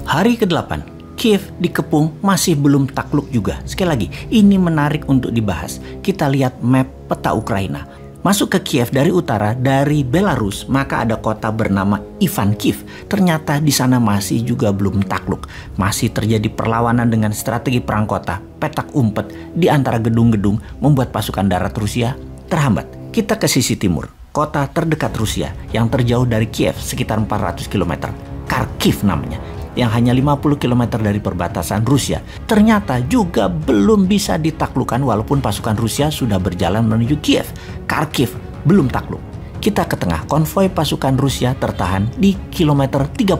Hari ke-8, Kiev dikepung masih belum takluk juga. Sekali lagi, ini menarik untuk dibahas. Kita lihat map peta Ukraina. Masuk ke Kiev dari utara, dari Belarus, maka ada kota bernama Ivankov. Ternyata di sana masih juga belum takluk. Masih terjadi perlawanan dengan strategi perang kota, petak umpet di antara gedung-gedung membuat pasukan darat Rusia terhambat. Kita ke sisi timur, kota terdekat Rusia yang terjauh dari Kiev sekitar 400 km. Kharkiv namanya, yang hanya 50 km dari perbatasan Rusia, ternyata juga belum bisa ditaklukkan walaupun pasukan Rusia sudah berjalan menuju Kiev. Kharkiv belum takluk. Kita ke tengah, konvoi pasukan Rusia tertahan di kilometer 30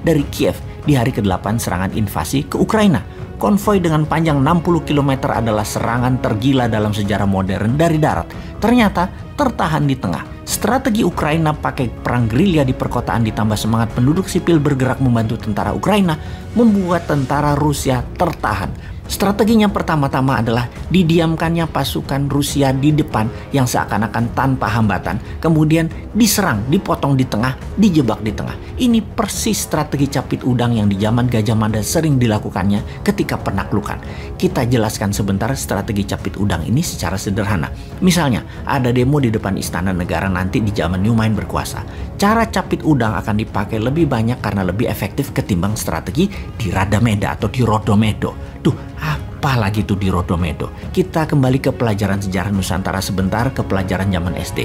dari Kiev di hari ke-8 serangan invasi ke Ukraina. Konvoi dengan panjang 60 km adalah serangan tergila dalam sejarah modern dari darat. Ternyata tertahan di tengah. Strategi Ukraina pakai perang gerilya di perkotaan ditambah semangat penduduk sipil bergerak membantu tentara Ukraina membuat tentara Rusia tertahan. Strateginya pertama-tama adalah didiamkannya pasukan Rusia di depan yang seakan-akan tanpa hambatan. Kemudian diserang, dipotong di tengah, dijebak di tengah. Ini persis strategi capit udang yang di zaman Gajah Mada sering dilakukannya ketika penaklukan. Kita jelaskan sebentar strategi capit udang ini secara sederhana. Misalnya, ada demo di depan Istana Negara nanti di zaman Nyumain berkuasa. Cara capit udang akan dipakai lebih banyak karena lebih efektif ketimbang strategi di Radameda atau di Rodomedo. Tuh, apa lagi tuh di Rodomedo? Kita kembali ke pelajaran sejarah Nusantara sebentar, ke pelajaran zaman SD.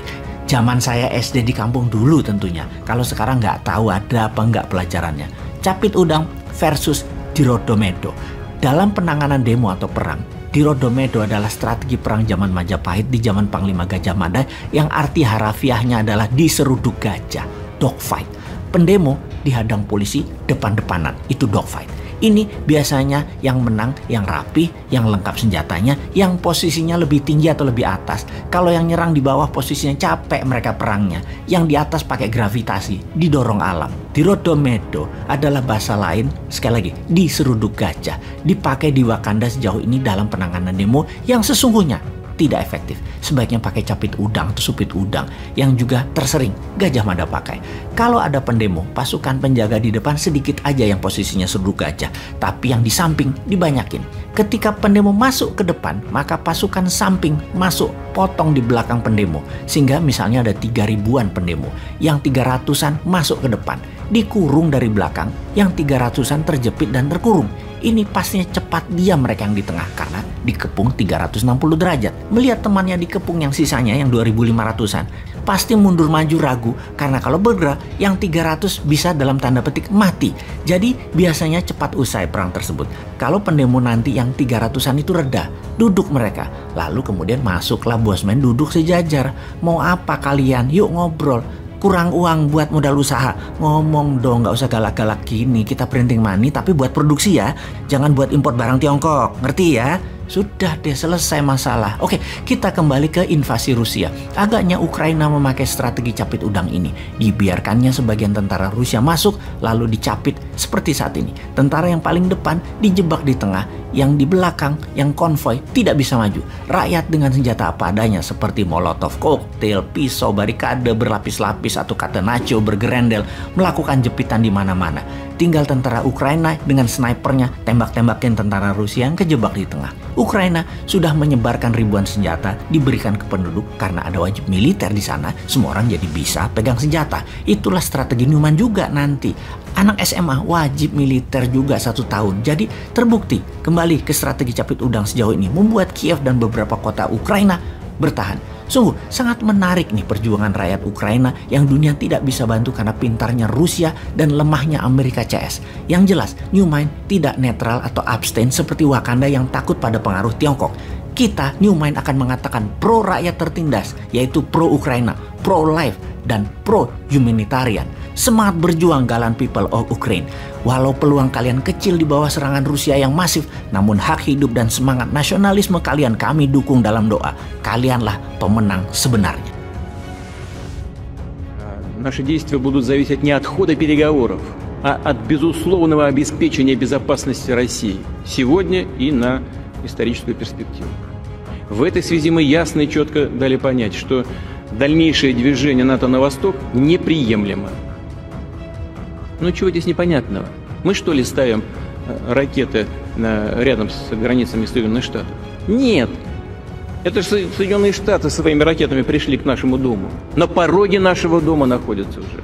Zaman saya SD di kampung dulu tentunya. Kalau sekarang nggak tahu ada apa nggak pelajarannya. Capit udang versus di Rodomedo. Dalam penanganan demo atau perang, di Rodomedo adalah strategi perang zaman Majapahit di zaman Panglima Gajah Mada yang arti harafiahnya adalah diseruduk gajah, dogfight. Pendemo dihadang polisi depan-depanan, itu dogfight. Ini biasanya yang menang, yang rapi, yang lengkap senjatanya, yang posisinya lebih tinggi atau lebih atas. Kalau yang nyerang di bawah posisinya capek mereka perangnya. Yang di atas pakai gravitasi, didorong alam. Di Rodomedo adalah bahasa lain, sekali lagi, diseruduk gajah. Dipakai di Wakanda sejauh ini dalam penanganan demo yang sesungguhnya tidak efektif. Sebaiknya pakai capit udang atau supit udang yang juga tersering Gajah Mada pakai. Kalau ada pendemo, pasukan penjaga di depan sedikit aja yang posisinya seruduk gajah, tapi yang di samping dibanyakin. Ketika pendemo masuk ke depan, maka pasukan samping masuk potong di belakang pendemo. Sehingga misalnya ada 3.000-an pendemo, yang 300-an masuk ke depan, dikurung dari belakang, yang 300-an terjepit dan terkurung. Ini pastinya cepat diam mereka yang di tengah karena dikepung 360 derajat. Melihat temannya dikepung yang sisanya yang 2.500-an, pasti mundur maju ragu karena kalau bergerak yang 300 bisa dalam tanda petik mati. Jadi biasanya cepat usai perang tersebut. Kalau pendemo nanti yang 300-an itu reda, duduk mereka. Lalu kemudian masuklah bosman duduk sejajar. Mau apa kalian? Yuk ngobrol. Kurang uang buat modal usaha, ngomong dong, nggak usah galak-galak gini. Kita printing money tapi buat produksi ya, jangan buat import barang Tiongkok, ngerti ya? Sudah deh, selesai masalah. Oke, kita kembali ke invasi Rusia. Agaknya Ukraina memakai strategi capit udang ini. Dibiarkannya sebagian tentara Rusia masuk, lalu dicapit seperti saat ini. Tentara yang paling depan dijebak di tengah, yang di belakang, yang konvoi tidak bisa maju. Rakyat dengan senjata apa adanya seperti molotov koktail, pisau, barikade berlapis-lapis atau catenaccio bergerendel melakukan jepitan di mana-mana. Tinggal tentara Ukraina dengan snipernya tembak-tembakin tentara Rusia yang kejebak di tengah. Ukraina sudah menyebarkan ribuan senjata diberikan ke penduduk karena ada wajib militer di sana. Semua orang jadi bisa pegang senjata. Itulah strategi Newman juga nanti. Anak SMA wajib militer juga 1 tahun. Jadi terbukti kembali ke strategi capit udang sejauh ini membuat Kiev dan beberapa kota Ukraina bertahan. Sungguh sangat menarik nih perjuangan rakyat Ukraina yang dunia tidak bisa bantu karena pintarnya Rusia dan lemahnya Amerika CS. Yang jelas, Newman tidak netral atau abstain seperti Wakanda yang takut pada pengaruh Tiongkok. Kita, Newman akan mengatakan pro rakyat tertindas, yaitu pro Ukraina, pro life, dan pro humanitarian. Semangat berjuang galan people of Ukraine. Walau peluang kalian kecil di bawah serangan Rusia yang masif, namun hak hidup dan semangat nasionalisme kalian kami dukung dalam doa. Kalianlah pemenang sebenarnya. Наши действия будут зависеть не от хода переговоров, а от безусловного обеспечения безопасности России сегодня и на историческую перспективу. В этой связи мы ясно и четко дали понять, что дальнейшее движение НАТО на восток неприемлемо. Ну чего здесь непонятного? Мы что ли ставим ракеты рядом с границами Соединенных Штатов? Нет. Это же Соединенные Штаты своими ракетами пришли к нашему дому. На пороге нашего дома находятся уже.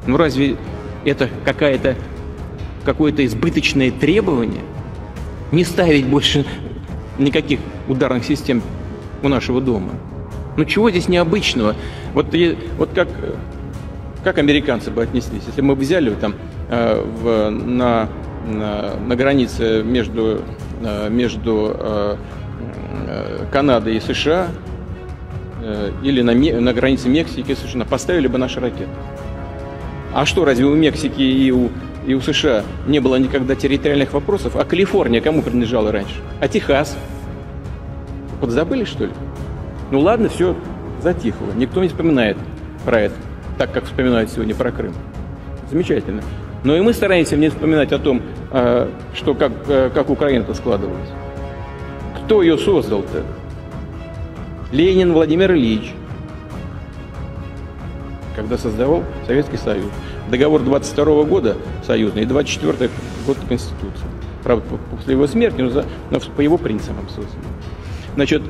Ну разве это какое-то избыточное требование? Не ставить больше никаких ударных систем у нашего дома. Ну чего здесь необычного? Вот как американцы бы отнеслись, если мы бы взяли там на границе между Канадой и США или на границе Мексики и США, поставили бы наши ракеты. А что, разве у Мексики и у США не было никогда территориальных вопросов? А Калифорния кому принадлежала раньше? А Техас? Подзабыли, что ли? Ну ладно, все затихло. Никто не вспоминает про это, так как вспоминают сегодня про Крым. Замечательно. Но и мы стараемся не вспоминать о том, что как Украина-то складывалась. Кто ее создал-то? Ленин Владимир Ильич, когда создавал Советский Союз. Договор 22 года союзный и 24 год Конституции. Правда, после его смерти, но по его принципам создан. Значит,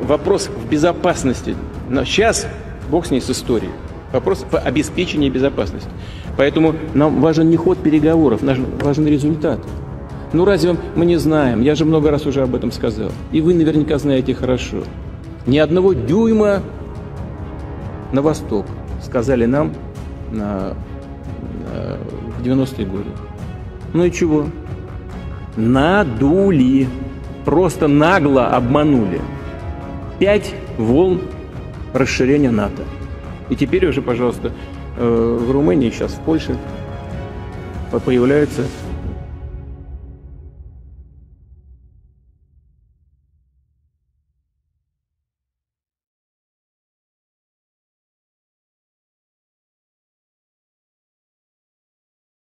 вопрос в безопасности. Но сейчас бог с ней с историей. Вопрос в обеспечении безопасности. Поэтому нам важен не ход переговоров, важен результат. Ну разве мы не знаем? Я же много раз уже об этом сказал. И вы наверняка знаете хорошо. Ни одного дюйма на восток, сказали нам в 90-е годы. Ну и чего? Надули. Просто нагло обманули. 5 волн расширения НАТО. И теперь уже, пожалуйста, в Румынии, сейчас в Польше появляются